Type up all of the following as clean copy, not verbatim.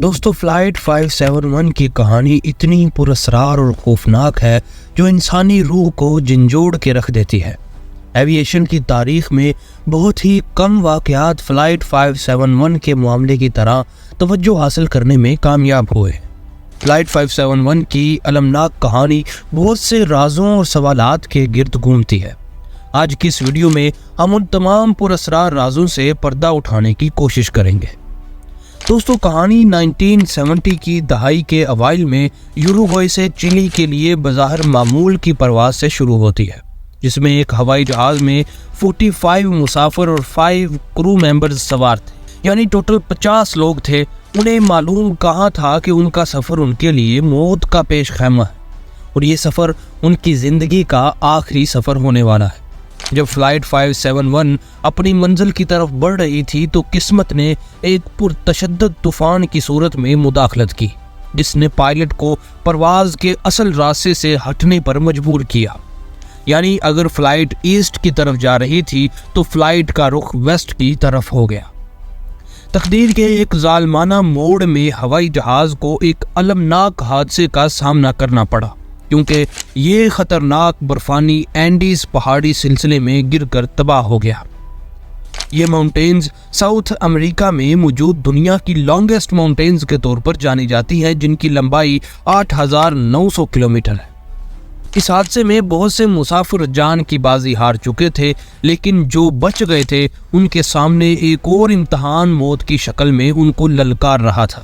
دوستو فلائٹ 571 کی کہانی اتنی پراسرار اور خوفناک ہے جو انسانی روح کو جھنجھوڑ کے رکھ دیتی ہے۔ ایوییشن کی تاریخ میں بہت ہی کم واقعات فلائٹ 571 کے معاملے کی طرح توجہ حاصل کرنے میں کامیاب ہوئے۔ فلائٹ 571 کی المناک کہانی بہت سے رازوں اور سوالات کے گرد گھومتی ہے۔ آج کی اس ویڈیو میں ہم ان تمام پراسرار رازوں سے پردہ اٹھانے کی کوشش کریں گے۔ دوستو کہانی 1970 کی دہائی کے اوائل میں یوروگوئے سے چلی کے لیے بظاہر معمول کی پرواز سے شروع ہوتی ہے، جس میں ایک ہوائی جہاز میں 45 مسافر اور 5 کرو ممبرز سوار تھے، یعنی ٹوٹل 50 لوگ تھے۔ انہیں معلوم کہاں تھا کہ ان کا سفر ان کے لیے موت کا پیش خیمہ ہے اور یہ سفر ان کی زندگی کا آخری سفر ہونے والا ہے۔ جب فلائٹ 571 اپنی منزل کی طرف بڑھ رہی تھی تو قسمت نے ایک پرتشدد طوفان کی صورت میں مداخلت کی، جس نے پائلٹ کو پرواز کے اصل راستے سے ہٹنے پر مجبور کیا۔ یعنی اگر فلائٹ ایسٹ کی طرف جا رہی تھی تو فلائٹ کا رخ ویسٹ کی طرف ہو گیا۔ تقدیر کے ایک ظالمانہ موڑ میں ہوائی جہاز کو ایک المناک حادثے کا سامنا کرنا پڑا، کیونکہ یہ خطرناک برفانی اینڈیز پہاڑی سلسلے میں گر کر تباہ ہو گیا۔ یہ ماؤنٹینز ساؤتھ امریکہ میں موجود دنیا کی لانگسٹ ماؤنٹینز کے طور پر جانی جاتی ہیں، جن کی لمبائی 8900 کلومیٹر ہے۔ اس حادثے میں بہت سے مسافر جان کی بازی ہار چکے تھے، لیکن جو بچ گئے تھے ان کے سامنے ایک اور امتحان موت کی شکل میں ان کو للکار رہا تھا۔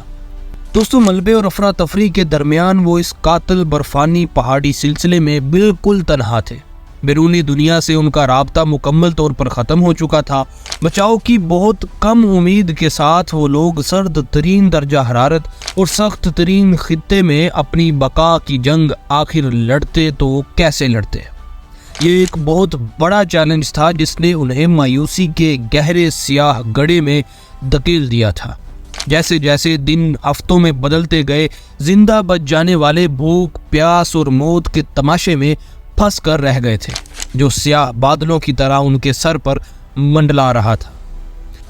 دوستو ملبے اور افراتفری کے درمیان وہ اس قاتل برفانی پہاڑی سلسلے میں بالکل تنہا تھے۔ بیرونی دنیا سے ان کا رابطہ مکمل طور پر ختم ہو چکا تھا۔ بچاؤ کی بہت کم امید کے ساتھ وہ لوگ سرد ترین درجہ حرارت اور سخت ترین خطے میں اپنی بقا کی جنگ آخر لڑتے تو کیسے لڑتے؟ یہ ایک بہت بڑا چیلنج تھا جس نے انہیں مایوسی کے گہرے سیاہ گڑھے میں دھکیل دیا تھا۔ جیسے جیسے دن ہفتوں میں بدلتے گئے، زندہ بچ جانے والے بھوک، پیاس اور موت کے تماشے میں پھنس کر رہ گئے تھے، جو سیاہ بادلوں کی طرح ان کے سر پر منڈلا رہا تھا۔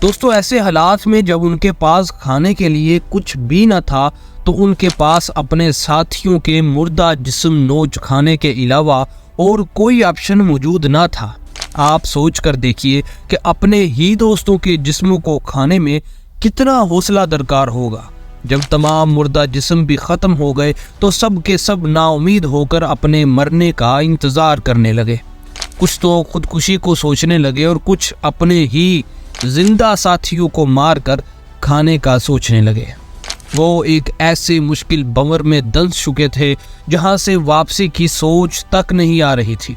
دوستو ایسے حالات میں جب ان کے پاس کھانے کے لیے کچھ بھی نہ تھا تو ان کے پاس اپنے ساتھیوں کے مردہ جسم نوچ کھانے کے علاوہ اور کوئی آپشن موجود نہ تھا۔ آپ سوچ کر دیکھیے کہ اپنے ہی دوستوں کے جسموں کو کھانے میں کتنا حوصلہ درکار ہوگا۔ جب تمام مردہ جسم بھی ختم ہو گئے تو سب کے سب نا امید ہو کر اپنے مرنے کا انتظار کرنے لگے۔ کچھ تو خودکشی کو سوچنے لگے اور کچھ اپنے ہی زندہ ساتھیوں کو مار کر کھانے کا سوچنے لگے۔ وہ ایک ایسے مشکل بنور میں دنس چکے تھے جہاں سے واپسی کی سوچ تک نہیں آ رہی تھی۔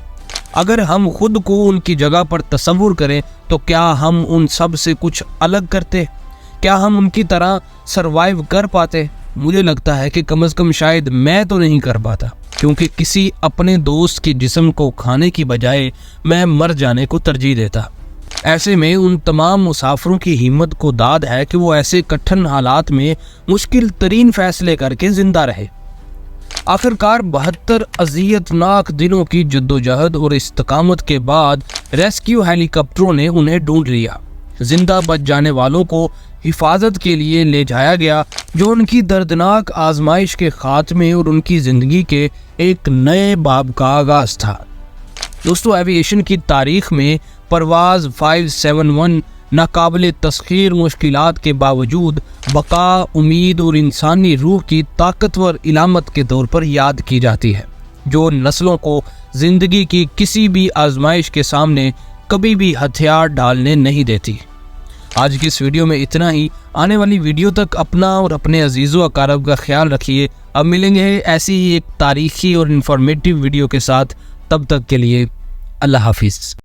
اگر ہم خود کو ان کی جگہ پر تصور کریں تو کیا ہم ان سب سے کچھ الگ کرتے؟ کیا ہم ان کی طرح سروائیو کر پاتے؟ مجھے لگتا ہے کہ کم از کم شاید میں تو نہیں کر پاتا، کیونکہ کسی اپنے دوست کے جسم کو کھانے کی بجائے میں مر جانے کو ترجیح دیتا۔ ایسے میں ان تمام مسافروں کی ہمت کو داد ہے کہ وہ ایسے کٹھن حالات میں مشکل ترین فیصلے کر کے زندہ رہے۔ آخرکار 72 اذیت ناک دنوں کی جدوجہد اور استقامت کے بعد ریسکیو ہیلی کاپٹروں نے انہیں ڈھونڈ لیا۔ زندہ بچ جانے والوں کو حفاظت کے لیے لے جایا گیا، جو ان کی دردناک آزمائش کے خاتمے اور ان کی زندگی کے ایک نئے باب کا آغاز تھا۔ دوستو ایوییشن کی تاریخ میں پرواز 571 ناقابل تسخیر مشکلات کے باوجود بقا، امید اور انسانی روح کی طاقتور علامت کے طور پر یاد کی جاتی ہے، جو نسلوں کو زندگی کی کسی بھی آزمائش کے سامنے کبھی بھی ہتھیار ڈالنے نہیں دیتی۔ آج کی اس ویڈیو میں اتنا ہی۔ آنے والی ویڈیو تک اپنا اور اپنے عزیز و اقارب کا خیال رکھیے۔ اب ملیں گے ایسی ہی ایک تاریخی اور انفارمیٹیو ویڈیو کے ساتھ، تب تک کے لیے اللہ حافظ۔